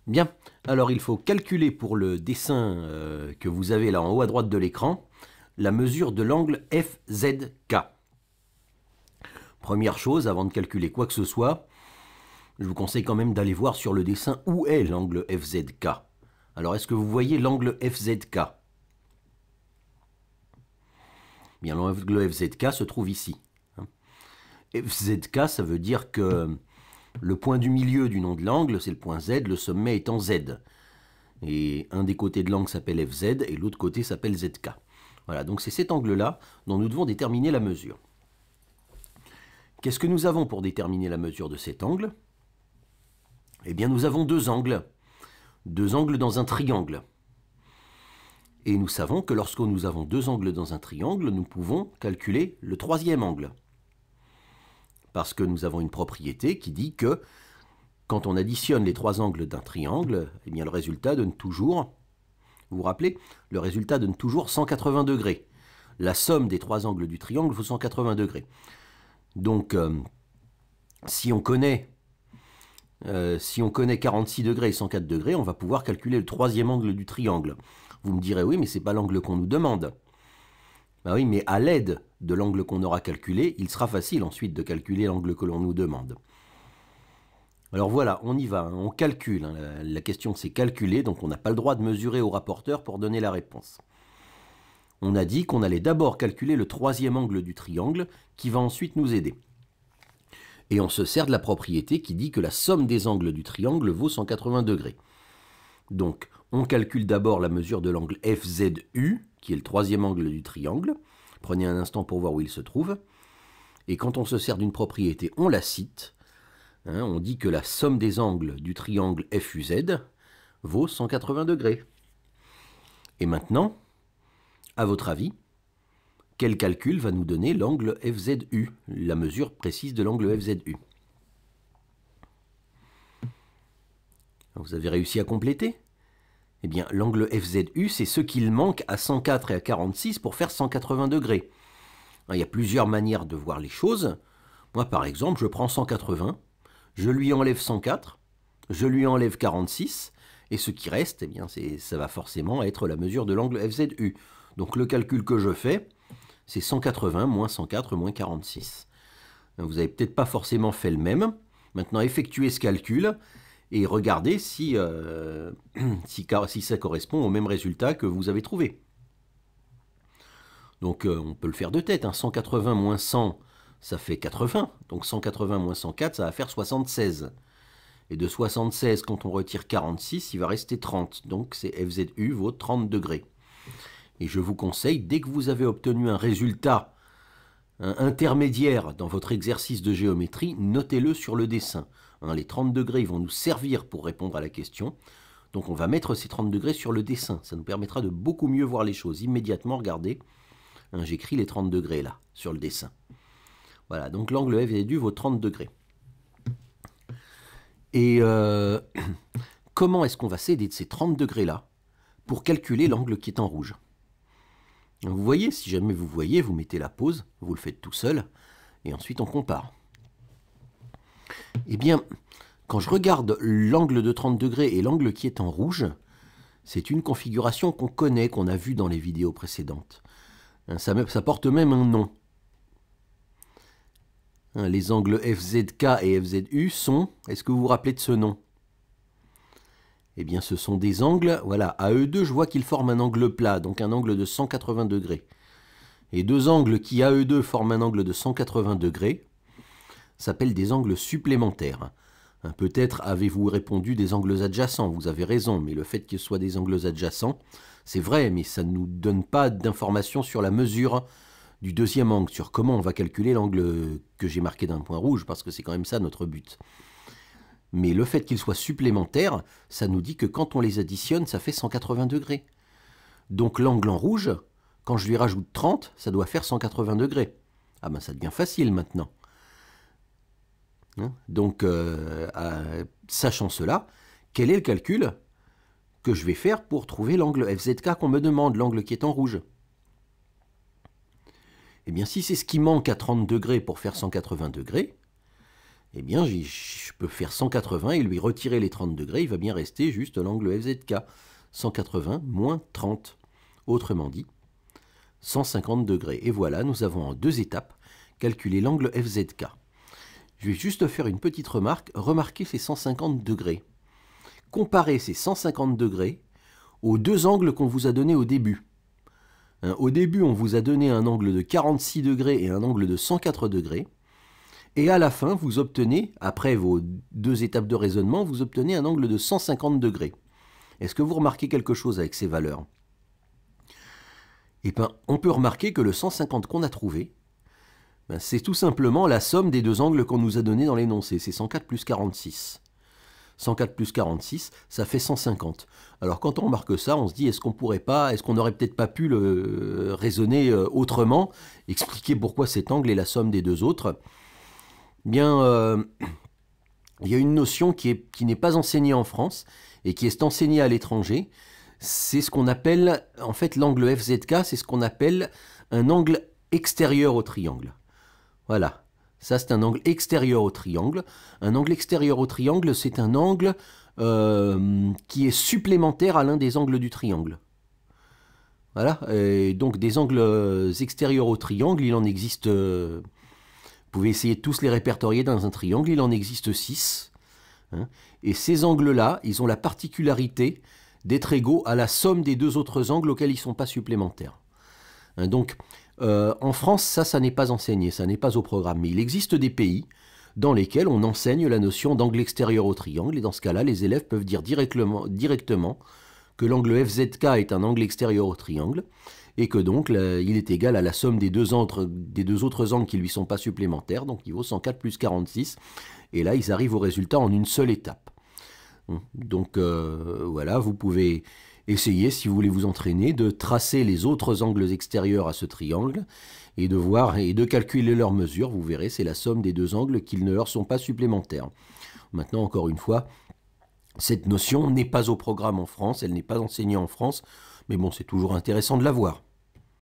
Bien, alors il faut calculer pour le dessin que vous avez là en haut à droite de l'écran, la mesure de l'angle FZK. Première chose, avant de calculer quoi que ce soit, je vous conseille quand même d'aller voir sur le dessin où est l'angle FZK. Alors est-ce que vous voyez l'angle FZK? Bien, l'angle FZK se trouve ici. FZK, ça veut dire que le point du milieu du nom de l'angle, c'est le point Z, le sommet étant Z. Et un des côtés de l'angle s'appelle FZ et l'autre côté s'appelle ZK. Voilà, donc c'est cet angle-là dont nous devons déterminer la mesure. Qu'est-ce que nous avons pour déterminer la mesure de cet angle? Eh bien, nous avons deux angles dans un triangle. Et nous savons que lorsque nous avons deux angles dans un triangle, nous pouvons calculer le troisième angle. Parce que nous avons une propriété qui dit que quand on additionne les trois angles d'un triangle, eh bien le résultat donne toujours, vous vous rappelez, le résultat donne toujours 180 degrés. La somme des trois angles du triangle vaut 180 degrés. Donc, si on connaît 46 degrés et 104 degrés, on va pouvoir calculer le troisième angle du triangle. Vous me direz, oui, mais ce n'est pas l'angle qu'on nous demande. Ben oui, mais à l'aide de l'angle qu'on aura calculé, il sera facile ensuite de calculer l'angle que l'on nous demande. Alors voilà, on y va, on calcule. La question c'est calculer, donc on n'a pas le droit de mesurer au rapporteur pour donner la réponse. On a dit qu'on allait d'abord calculer le troisième angle du triangle qui va ensuite nous aider. Et on se sert de la propriété qui dit que la somme des angles du triangle vaut 180 degrés. Donc on calcule d'abord la mesure de l'angle FZU, qui est le troisième angle du triangle. Prenez un instant pour voir où il se trouve. Et quand on se sert d'une propriété, on la cite. On dit que la somme des angles du triangle FUZ vaut 180 degrés. Et maintenant, à votre avis, quel calcul va nous donner l'angle FZU, la mesure précise de l'angle FZU? Vous avez réussi à compléter? Eh bien, l'angle FZU, c'est ce qu'il manque à 104 et à 46 pour faire 180 degrés. Il y a plusieurs manières de voir les choses. Moi, par exemple, je prends 180, je lui enlève 104, je lui enlève 46, et ce qui reste, eh bien, ça va forcément être la mesure de l'angle FZU. Donc le calcul que je fais, c'est 180 moins 104 moins 46. Vous n'avez peut-être pas forcément fait le même. Maintenant, effectuez ce calcul et regardez si ça correspond au même résultat que vous avez trouvé. Donc on peut le faire de tête. 180 moins 100, ça fait 80. Donc 180 moins 104, ça va faire 76. Et de 76, quand on retire 46, il va rester 30. Donc FZU vaut 30 degrés. Et je vous conseille, dès que vous avez obtenu un résultat intermédiaire dans votre exercice de géométrie, notez-le sur le dessin. Les 30 degrés ils vont nous servir pour répondre à la question. Donc on va mettre ces 30 degrés sur le dessin. Ça nous permettra de beaucoup mieux voir les choses. Immédiatement, regardez, j'écris les 30 degrés là, sur le dessin. Voilà, donc l'angle FZU vaut 30 degrés. Et comment est-ce qu'on va s'aider de ces 30 degrés là pour calculer l'angle qui est en rouge? Vous voyez, si jamais vous voyez, vous mettez la pause, vous le faites tout seul, et ensuite on compare. Eh bien, quand je regarde l'angle de 30 degrés et l'angle qui est en rouge, c'est une configuration qu'on connaît, qu'on a vue dans les vidéos précédentes. Ça porte même un nom. Les angles FZK et FZU sont, est-ce que vous vous rappelez de ce nom? Eh bien, ce sont des angles, voilà, à eux deux, je vois qu'ils forment un angle plat, donc un angle de 180 degrés. Et deux angles qui, à eux deux, forment un angle de 180 degrés, s'appellent des angles supplémentaires. Peut-être avez-vous répondu des angles adjacents, vous avez raison, mais le fait que ce soit des angles adjacents, c'est vrai, mais ça ne nous donne pas d'informations sur la mesure du deuxième angle, sur comment on va calculer l'angle que j'ai marqué d'un point rouge, parce que c'est quand même ça notre but. Mais le fait qu'ils soient supplémentaires, ça nous dit que quand on les additionne, ça fait 180 degrés. Donc l'angle en rouge, quand je lui rajoute 30, ça doit faire 180 degrés. Ah ben ça devient facile maintenant. Donc, sachant cela, quel est le calcul que je vais faire pour trouver l'angle FZK qu'on me demande, l'angle qui est en rouge? Eh bien, si c'est ce qui manque à 30 degrés pour faire 180 degrés, eh bien je peux faire 180 et lui retirer les 30 degrés, il va bien rester juste l'angle FZK. 180 moins 30. Autrement dit, 150 degrés. Et voilà, nous avons en 2 étapes calculé l'angle FZK. Je vais juste faire une petite remarque. Remarquez ces 150 degrés. Comparez ces 150 degrés aux 2 angles qu'on vous a donnés au début. Au début, on vous a donné un angle de 46 degrés et un angle de 104 degrés. Et à la fin, vous obtenez, après vos 2 étapes de raisonnement, vous obtenez un angle de 150 degrés. Est-ce que vous remarquez quelque chose avec ces valeurs? Eh bien, on peut remarquer que le 150 qu'on a trouvé, c'est tout simplement la somme des 2 angles qu'on nous a donnés dans l'énoncé. C'est 104 plus 46. 104 plus 46, ça fait 150. Alors quand on remarque ça, on se dit, est-ce qu'on n'aurait peut-être pas pu le raisonner autrement, expliquer pourquoi cet angle est la somme des 2 autres? Bien, il y a une notion qui n'est pas enseignée en France et qui est enseignée à l'étranger. C'est ce qu'on appelle, en fait, l'angle FZK, c'est ce qu'on appelle un angle extérieur au triangle. Voilà, ça c'est un angle extérieur au triangle. Un angle extérieur au triangle, c'est un angle qui est supplémentaire à l'un des angles du triangle. Voilà, et donc des angles extérieurs au triangle, il en existe... vous pouvez essayer de tous les répertorier dans un triangle, il en existe 6. Et ces angles-là, ils ont la particularité d'être égaux à la somme des 2 autres angles auxquels ils ne sont pas supplémentaires. Donc, en France, ça n'est pas enseigné, ça n'est pas au programme. Mais il existe des pays dans lesquels on enseigne la notion d'angle extérieur au triangle. Et dans ce cas-là, les élèves peuvent dire directement que l'angle FZK est un angle extérieur au triangle et que donc il est égal à la somme des 2 autres angles qui ne lui sont pas supplémentaires. Donc, il vaut 104 plus 46. Et là, ils arrivent au résultat en une seule étape. Donc voilà, vous pouvez essayer, si vous voulez vous entraîner, de tracer les autres angles extérieurs à ce triangle et de voir et de calculer leurs mesures. Vous verrez, c'est la somme des 2 angles qui ne leur sont pas supplémentaires. Maintenant, encore une fois, cette notion n'est pas au programme en France, elle n'est pas enseignée en France, mais bon, c'est toujours intéressant de la voir.